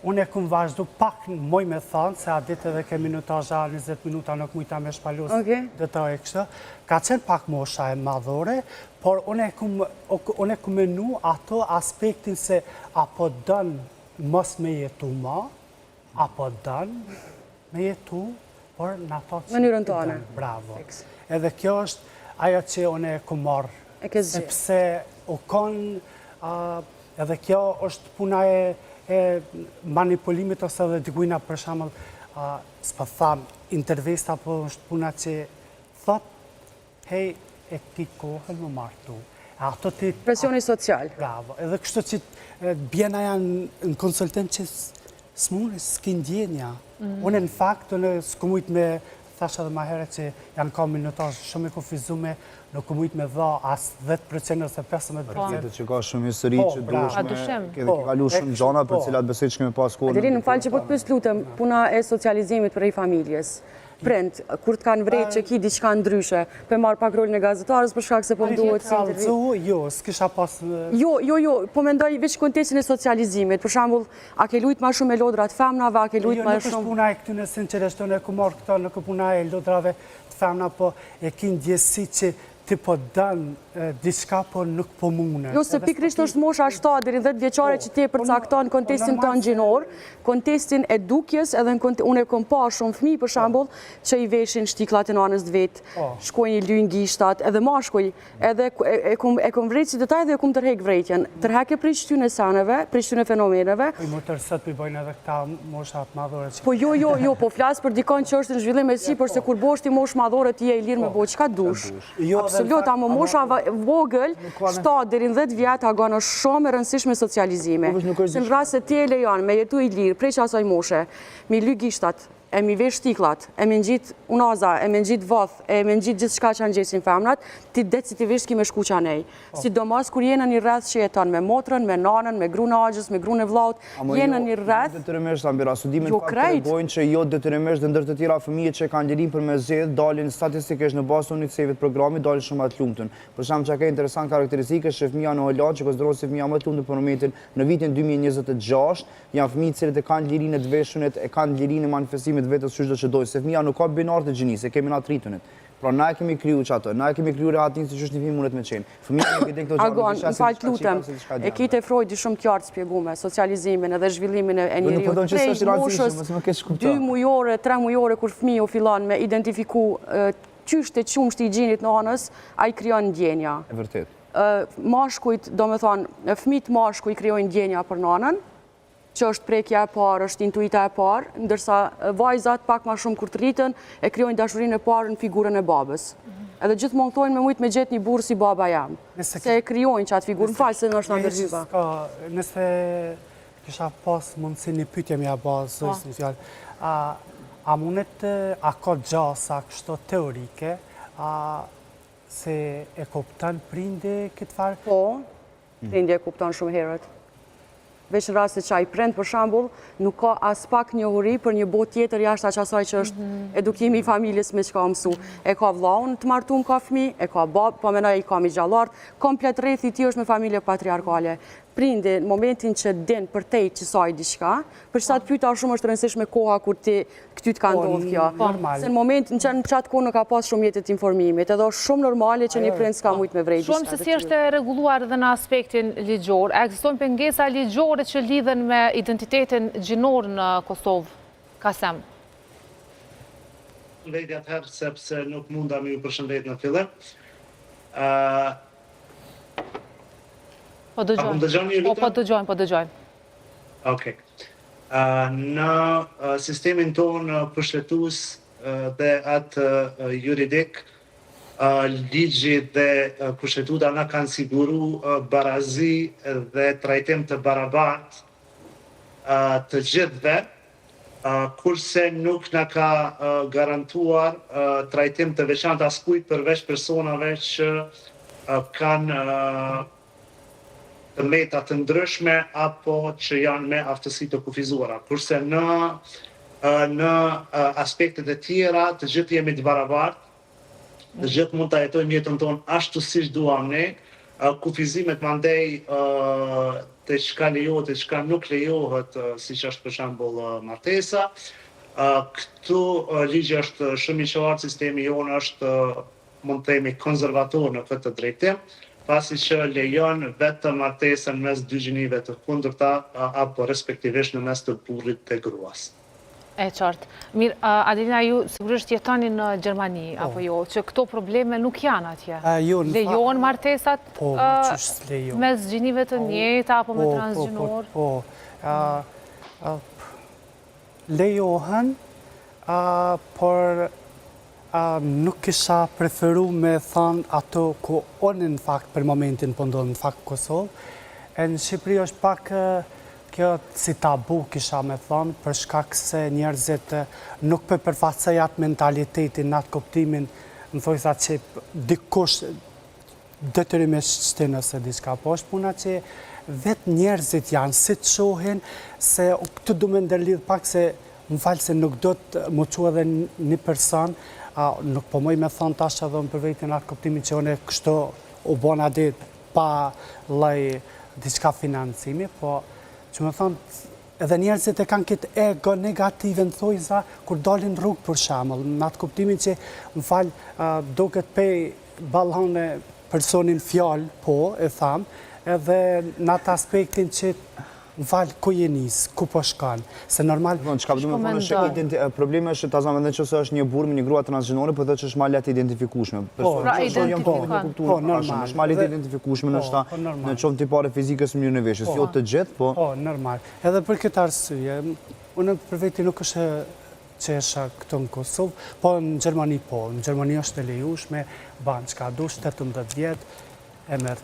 Unë e këmë vazhdu pak moj me thonë, se a ditë edhe ke minutazha 20 minuta nuk mujta me shpalus dhe të e kështë. Ka qenë pak mosha e madhore, por unë e këmë menu ato aspektin se apo dënë mos me jetu ma, apo dënë me jetu, por në ato që mënyrën tonë. Bravo. Edhe kjo është ajo që unë e këmë marë, sepse u konë, edhe kjo është puna e manipulimit ose edhe dikujna për shembull s'po tham intervista, po është puna që thot hej e ti kohën më martu. Ato ti presioni social. Bravo. Edhe kështu që bjena janë në konsultim që s'mune s'ki ndjenja. Unë në fakt s'ku mujt me thash edhe ma herë që janë ka minutazh shumë e kufizume, nuk u mujt me dha as 10% ose 15%. Që ka shumë histori që dushme, ke kalu shumë gjana për cilat besoj që kemi pas kohë. Adelin, më falë që po të pyes lutem, puna e socializimit për familjes. Prind, kur të kanë vrejt që ki diçka ndryshe, për marrë pak rolin e gazetarës për shkak se po mduhet si intervju. Jo, s'kisha pas... Jo, po mendoj veç kontekstin e socializimit. Për shembull, a ke lujt ma shumë e lodrat femnave, a ke lujt ma shumë... Jo, nuk është puna e këtyne sinqeresht, unë e ku marrë këta, nuk është puna e lodrave të femna, po e ki ndjesi që ti po dënë diçka, po nuk po mune. Jo, se pikrisht është mosha 7 deri 10 vjeqare që ti e përcakton kontestin tonë gjinor, kontestin e dukjes, edhe unë e kom pa shumë fëmijë për shembull, që i veshin shtiklat e nanës vetë, shkojnë i lyjnë gishtat, edhe mashkuj, edhe e kom vrejt si detaj dhe e kom tërhek vrejtjen. Tërhek e prej shtyne saneve, prej shtyne fenomeneve. I më tërset për bojnë edhe këta moshat madhore. Po jo, po flasë për dikon që është në zhvillim e si, përse kur bosh ti mosh madhore ti e i lirë me bo, qka dush? Absolut, a më mosha vogël, 7 deri 10 vjetë, a gënë shumë e rëndësishme socializime. Se në rrasë se ti e lejon me jetu i lirë, prej që asaj moshe, mi ly gishtat, e mi vesh shtiklat, e mi ngjit unaza, e mi ngjit voth, e mi ngjit gjithë shka që në gjesin femnat, ti decisivisht ki me shku qa nej. Sidomos kur jenë një rreth që jeton me motrën, me nanën, me grunë agjës, me grunë e vllaut, jenë një rreth... Detyrimisht, Ambira, studimin fakt të regojnë që jo detyrimisht dhe ndër të tjera fëmijët që kanë lirin për me zedh, dalin statistikisht në basë unit sejvit programi, dalin shumë atë lumëtën. Për shumë që ka interesant karakteristike që fëmija në Hollad, që konsiderohet si fëmija më të lumëtën për momentin në vitin 2026, janë fëmijët cilët e kanë lirin e të veshunit, e kanë lirin e manifestimit vetës qështë do që dojë, se fëmija nuk ka binar të gjinisë, e kemi nga tritunit. Pra na e kemi kryu që ato, na e kemi kryu rehatin si qështë një fëmi mundet me qenë. Fëmija e këtë këto gjarë... Agon, në falë të lutem, e kite Freudi shumë qartë spjegume, socializimin edhe zhvillimin e njeriut. Prej moshës 2 mujore, 3 mujore, kur fëmi u filan me identifiku qështë e qumshti i gjinit në anës, a i kryon ndjenja. E vërtet. Mashkujt, do me thonë, fëmit mashkuj kryojnë ndjenja për nanën, që është prekja e parë, është intuita e parë, ndërsa vajzat pak ma shumë kur të rritën e kryojnë dashurin e parë në figurën e babës. Edhe gjithmonë thojnë me mujtë me gjetë një burë si baba jam, se e kryojnë që atë figurë, në falë se në është në ndërgjyva. Nëse kisha pas mundësi një pytje mja bazë, a mundet, a ka gjasa kështo teorike, se e kuptan prindi këtë farë? Po, prindi e kuptan shumë herët. Veç në rrasë që a i prind, për shambull, nuk ka as pak njohuri për një botë tjetër jashtë asaj që është edukimi i familjes me që ka mësu. E ka vllaun të martum ka fëmi, e ka babë, po menaj i ka mi gjallartë, komplet rreth i ti është me familje patriarkale. Prindi, në momentin që din për tej që saj diçka, për që sa të pyta shumë është rëndësishme koha kur ti këty të ka ndodhë kjo. Se në momentin që në qatë kohë nuk ka pas shumë jetët informimit, edhe është shumë normale që një prind s'ka mujtë me vrejt diçka. Shumë se si është reguluar dhe në aspektin ligjor. Ekzistojnë pengesa ligjore që lidhen me identitetin gjinor në Kosovë? Kasem. Përshëndetje atëherë, sepse nuk munda me ju përshëndet në fillim. Po dëgjojnë. Po dëgjojnë. Okej. Në sistemin tonë pushtetues dhe atë juridik, ligji dhe pushtetuta na kanë siguru barazi dhe trajtim të barabartë të gjithëve, kurse nuk na ka garantuar trajtim të veçantë askujt përveç personave që kanë të meta të ndryshme apo që janë me aftësi të kufizuara. Kurse në aspektet e tjera të gjithë jemi të barabartë, të gjithë mund të jetojmë jetën tonë ashtu siç duam ne, kufizimet mandej të çka lejohet e çka nuk lejohet, siç është për shembull martesa. Këtu ligji është shumë i qartë, sistemi jonë është, mund të themi, konservator në këtë drejtim, pasi që lejon vetëm martesën mes dy gjinive të kundërta apo respektivisht në mes të burrit dhe gruas. E qartë. Mirë, Adelina, ju sigurisht jetoni në Gjermani, apo jo, që këto probleme nuk janë atje? Lejon martesat mes gjinive të njëjta apo me transgjinor? Lejohen, por nuk kisha preferu me thanë ato ku onë në fakt për momentin pëndonë në fakt Kosovë. E në Shqipëri është pak kjo si tabu kisha me thanë, për shkak se njerëzit nuk përfaqësoj atë mentalitetin, në atë kuptimin, në thojsa që dikush detyrimisht shtinë ose diçka, po është puna që vetë njerëzit janë, si të shohin, se këtë du me ndërlidh pak se më falë se nuk do të më qua edhe një person, nuk po moj me thonë tash edhe më për vetin atë kuptimin që one kështu u bona dit pa lej diçka financimi, po që me thonë edhe njerëzit e kanë këtë ego negative në thojza kur dalin rrugë për shemëll, në atë kuptimin që më falë do këtë pej balone personin fjallë, po, e thamë, edhe në atë aspektin që më falë ku jenis, ku po shkanë, se normal... Qka përdu me thonë është probleme është ta zamë edhe që është një burë me një grua transgjinore, për dhe që është ma letë identifikushme. Pra identifikushme. Po, normal. është ma letë identifikushme në qovë tipare fizikës më një në veshës, jo të gjithë, po... Po, normal. Edhe për këtë arsye, unë për veti nuk është që esha këtu në Kosovë, po në Gjermani po. Në Gjermani është e lejushme, banë qka du, 18 vjetë, e mërë.